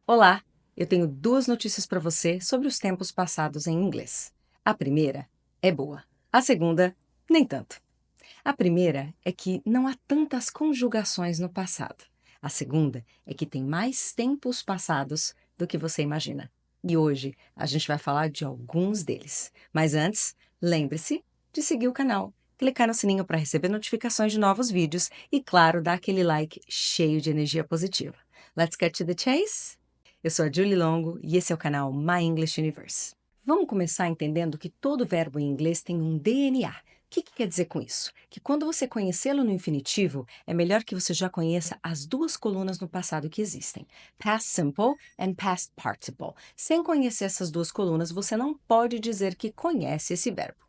Olá, eu tenho duas notícias para você sobre os tempos passados em inglês. A primeira é boa, a segunda, nem tanto. A primeira é que não há tantas conjugações no passado. A segunda é que tem mais tempos passados do que você imagina. E hoje a gente vai falar de alguns deles. Mas antes, lembre-se de seguir o canal, clicar no sininho para receber notificações de novos vídeos e, claro, dar aquele like cheio de energia positiva. Let's get to the chase? Eu sou a Julie Longo e esse é o canal My English Universe. Vamos começar entendendo que todo verbo em inglês tem um DNA. O que quer dizer com isso? Que quando você conhecê-lo no infinitivo, é melhor que você já conheça as duas colunas no passado que existem, past simple and past participle. Sem conhecer essas duas colunas, você não pode dizer que conhece esse verbo.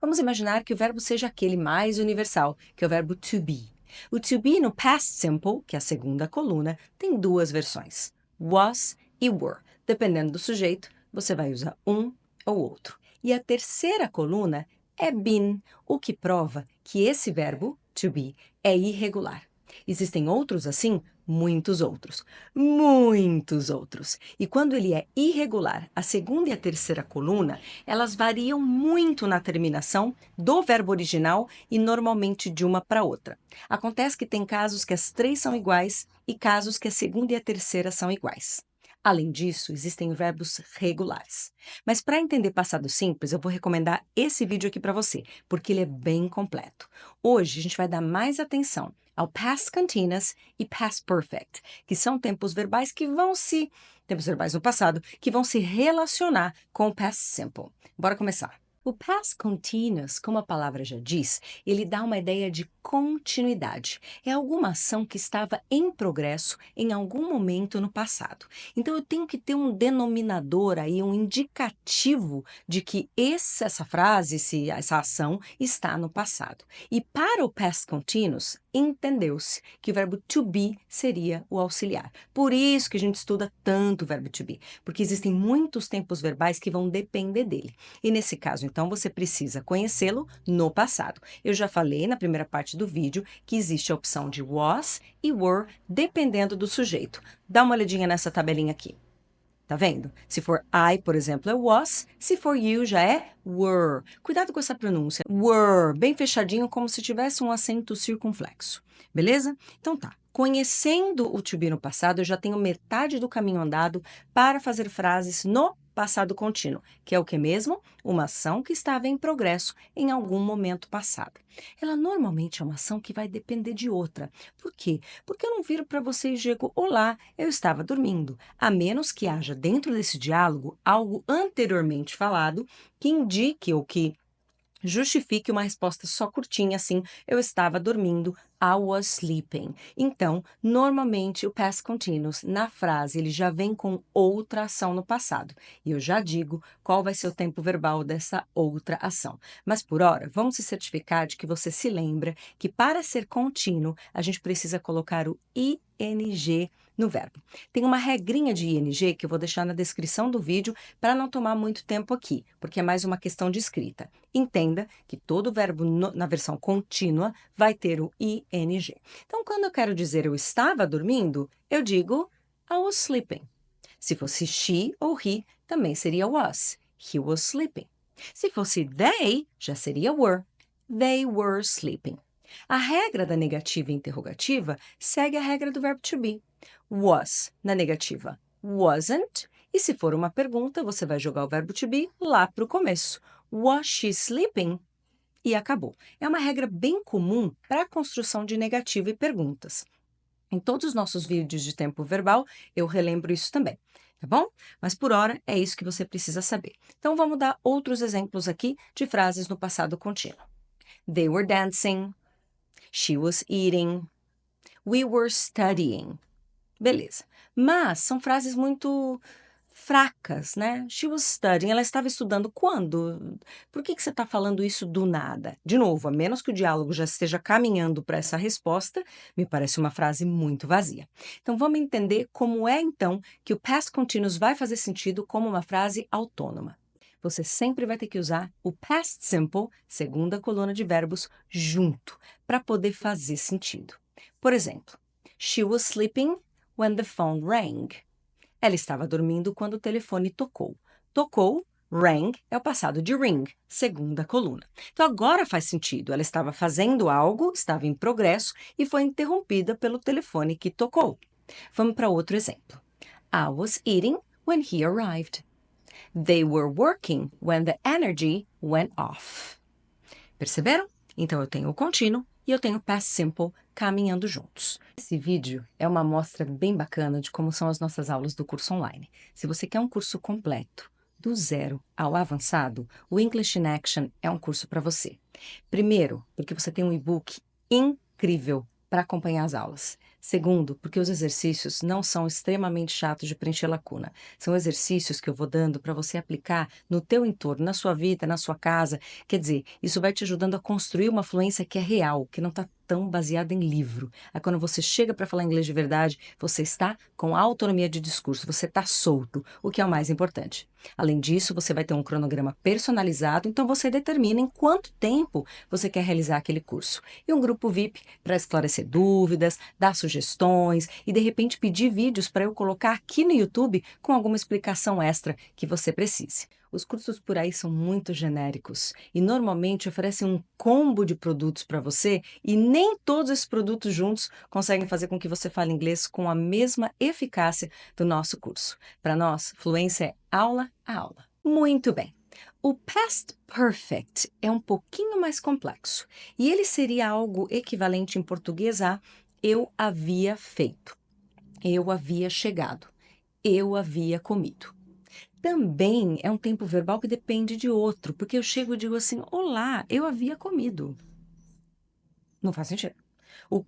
Vamos imaginar que o verbo seja aquele mais universal, que é o verbo to be. O to be no past simple, que é a segunda coluna, tem duas versões, was e were. Dependendo do sujeito, você vai usar um ou outro. E a terceira coluna é been, o que prova que esse verbo, to be, é irregular. Existem outros assim? Muitos outros. Muitos outros. E quando ele é irregular, a segunda e a terceira coluna, elas variam muito na terminação do verbo original e normalmente de uma para outra. Acontece que tem casos que as três são iguais e casos que a segunda e a terceira são iguais. Além disso, existem verbos regulares. Mas para entender passado simples, eu vou recomendar esse vídeo aqui para você, porque ele é bem completo. Hoje a gente vai dar mais atenção ao past continuous e past perfect, que são tempos verbais no passado, que vão se relacionar com o past simple. Bora começar. O past continuous, como a palavra já diz, ele dá uma ideia de continuidade. É alguma ação que estava em progresso em algum momento no passado. Então eu tenho que ter um denominador aí, um indicativo de que essa frase, essa ação está no passado. E para o past continuous, entendeu-se que o verbo to be seria o auxiliar. Por isso que a gente estuda tanto o verbo to be, porque existem muitos tempos verbais que vão depender dele. E nesse caso, então, você precisa conhecê-lo no passado. Eu já falei na primeira parte do vídeo que existe a opção de was e were, dependendo do sujeito. Dá uma olhadinha nessa tabelinha aqui. Tá vendo? Se for I, por exemplo, é was. Se for you, já é were. Cuidado com essa pronúncia. Were, bem fechadinho, como se tivesse um acento circunflexo. Beleza? Então tá. Conhecendo o to be no passado, eu já tenho metade do caminho andado para fazer frases no passado contínuo, que é o que mesmo? Uma ação que estava em progresso em algum momento passado. Ela normalmente é uma ação que vai depender de outra. Por quê? Porque eu não viro para você e digo, olá, eu estava dormindo, a menos que haja dentro desse diálogo algo anteriormente falado que indique ou que justifique uma resposta só curtinha, assim, eu estava dormindo, I was sleeping. Então, normalmente o past continuous na frase ele já vem com outra ação no passado. E eu já digo qual vai ser o tempo verbal dessa outra ação. Mas por hora, vamos se certificar de que você se lembra que para ser contínuo, a gente precisa colocar o ing no verbo. Tem uma regrinha de ing que eu vou deixar na descrição do vídeo para não tomar muito tempo aqui, porque é mais uma questão de escrita. Entenda que todo verbo na versão contínua vai ter o ing. Então, quando eu quero dizer eu estava dormindo, eu digo I was sleeping. Se fosse she ou he, também seria was. He was sleeping. Se fosse they, já seria were. They were sleeping. A regra da negativa e interrogativa segue a regra do verbo to be. Was, na negativa, wasn't. E se for uma pergunta, você vai jogar o verbo to be lá para o começo. Was she sleeping? E acabou. É uma regra bem comum para a construção de negativa e perguntas. Em todos os nossos vídeos de tempo verbal, eu relembro isso também, tá bom? Mas por hora é isso que você precisa saber. Então vamos dar outros exemplos aqui de frases no passado contínuo. They were dancing. She was eating. We were studying. Beleza. Mas são frases muito fracas, né? She was studying. Ela estava estudando quando? Por que você está falando isso do nada? De novo, a menos que o diálogo já esteja caminhando para essa resposta, me parece uma frase muito vazia. Então, vamos entender como é, então, que o past continuous vai fazer sentido como uma frase autônoma. Você sempre vai ter que usar o past simple, segunda coluna de verbos, junto, para poder fazer sentido. Por exemplo, she was sleeping when the phone rang. Ela estava dormindo quando o telefone tocou. Tocou, rang, é o passado de ring, segunda coluna. Então agora faz sentido. Ela estava fazendo algo, estava em progresso e foi interrompida pelo telefone que tocou. Vamos para outro exemplo. I was eating when he arrived. They were working when the energy went off. Perceberam? Então eu tenho o contínuo e eu tenho o past simple caminhando juntos. Esse vídeo é uma amostra bem bacana de como são as nossas aulas do curso online. Se você quer um curso completo, do zero ao avançado, o English in Action é um curso para você. Primeiro, porque você tem um e-book incrível para acompanhar as aulas. Segundo, porque os exercícios não são extremamente chatos de preencher lacuna. São exercícios que eu vou dando para você aplicar no teu entorno, na sua vida, na sua casa. Quer dizer, isso vai te ajudando a construir uma fluência que é real, que não está tão baseada em livro. Aí quando você chega para falar inglês de verdade, você está com autonomia de discurso, você está solto, o que é o mais importante. Além disso, você vai ter um cronograma personalizado, então você determina em quanto tempo você quer realizar aquele curso. E um grupo VIP para esclarecer dúvidas, dar sugestões e de repente pedir vídeos para eu colocar aqui no YouTube com alguma explicação extra que você precise. Os cursos por aí são muito genéricos e normalmente oferecem um combo de produtos para você e nem todos esses produtos juntos conseguem fazer com que você fale inglês com a mesma eficácia do nosso curso. Para nós, fluência é aula a aula. Muito bem. O past perfect é um pouquinho mais complexo e ele seria algo equivalente em português a eu havia feito, eu havia chegado, eu havia comido. Também é um tempo verbal que depende de outro, porque eu chego e digo assim, olá, eu havia comido. Não faz sentido. O,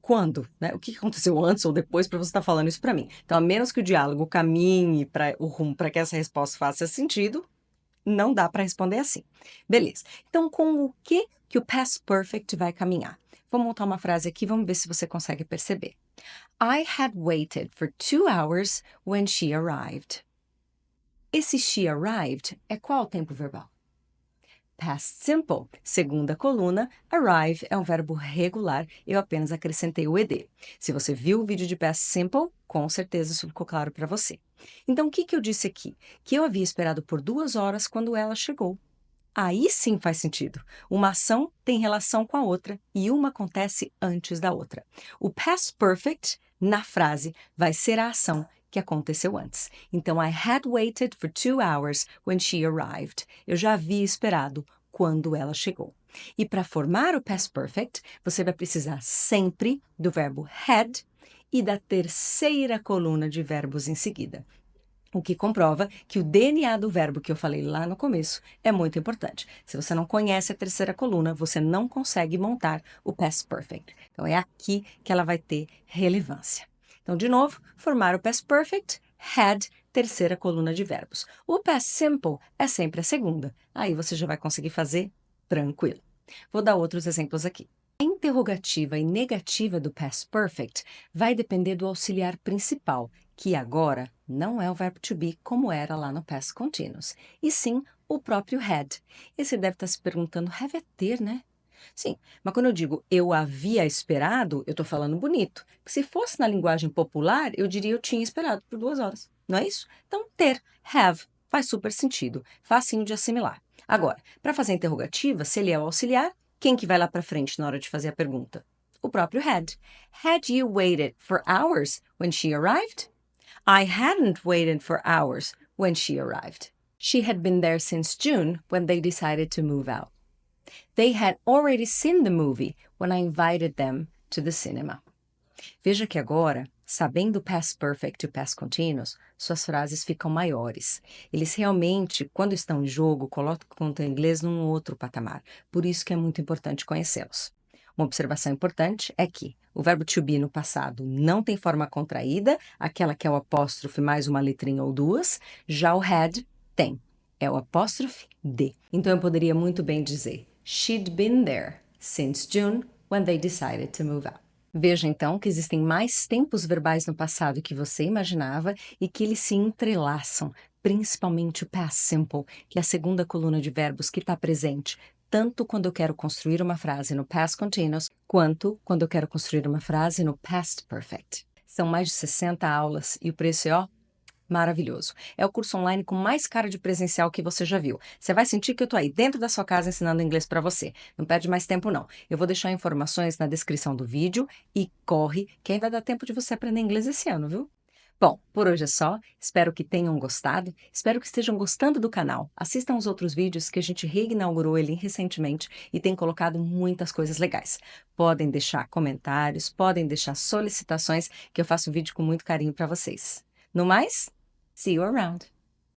quando, né? O que aconteceu antes ou depois para você estar falando isso para mim? Então, a menos que o diálogo caminhe para o rumo para que essa resposta faça sentido, não dá para responder assim. Beleza. Então, com o que o past perfect vai caminhar? Vou montar uma frase aqui, vamos ver se você consegue perceber. I had waited for 2 hours when she arrived. Esse she arrived é qual tempo verbal? Past simple. Segunda coluna, arrive é um verbo regular, eu apenas acrescentei o ed. Se você viu o vídeo de past simple, com certeza isso ficou claro para você. Então, o que eu disse aqui? Que eu havia esperado por 2 horas quando ela chegou. Aí sim faz sentido. Uma ação tem relação com a outra e uma acontece antes da outra. O past perfect, na frase, vai ser a ação que aconteceu antes. Então, I had waited for 2 hours when she arrived. Eu já havia esperado quando ela chegou. E para formar o past perfect, você vai precisar sempre do verbo had e da terceira coluna de verbos em seguida. O que comprova que o DNA do verbo que eu falei lá no começo é muito importante. Se você não conhece a terceira coluna, você não consegue montar o past perfect. Então, é aqui que ela vai ter relevância. Então, de novo, formar o past perfect, had, terceira coluna de verbos. O past simple é sempre a segunda. Aí você já vai conseguir fazer tranquilo. Vou dar outros exemplos aqui. A interrogativa e negativa do past perfect vai depender do auxiliar principal, que agora não é o verbo to be como era lá no past continuous, e sim o próprio had. E você deve estar se perguntando, have é ter, né? Sim, mas quando eu digo eu havia esperado, eu estou falando bonito. Porque se fosse na linguagem popular, eu diria eu tinha esperado por 2 horas. Não é isso? Então, ter, have, faz super sentido. Facinho de assimilar. Agora, para fazer a interrogativa, se ele é o auxiliar, quem que vai lá para frente na hora de fazer a pergunta? O próprio had. Had you waited for hours when she arrived? I hadn't waited for hours when she arrived. She had been there since June when they decided to move out. They had already seen the movie when I invited them to the cinema. Veja que agora, sabendo o past perfect e o past continuous, suas frases ficam maiores. Eles realmente, quando estão em jogo, colocam o inglês num outro patamar. Por isso que é muito importante conhecê-los. Uma observação importante é que o verbo to be no passado não tem forma contraída, aquela que é o apóstrofe mais uma letrinha ou duas, já o had tem. É o apóstrofe de. Então eu poderia muito bem dizer she'd been there since June when they decided to move out. Veja então que existem mais tempos verbais no passado que você imaginava e que eles se entrelaçam, principalmente o past simple, que é a segunda coluna de verbos que está presente, tanto quando eu quero construir uma frase no past continuous, quanto quando eu quero construir uma frase no past perfect. São mais de 60 aulas e o preço é, Maravilhoso. É o curso online com mais cara de presencial que você já viu. Você vai sentir que eu tô aí dentro da sua casa ensinando inglês para você. Não perde mais tempo, não. Eu vou deixar informações na descrição do vídeo e corre, que ainda dá tempo de você aprender inglês esse ano, viu? Bom, por hoje é só. Espero que tenham gostado. Espero que estejam gostando do canal. Assistam os outros vídeos que a gente reinaugurou ele recentemente e tem colocado muitas coisas legais. Podem deixar comentários, podem deixar solicitações, que eu faço vídeo com muito carinho para vocês. No mais, see you around.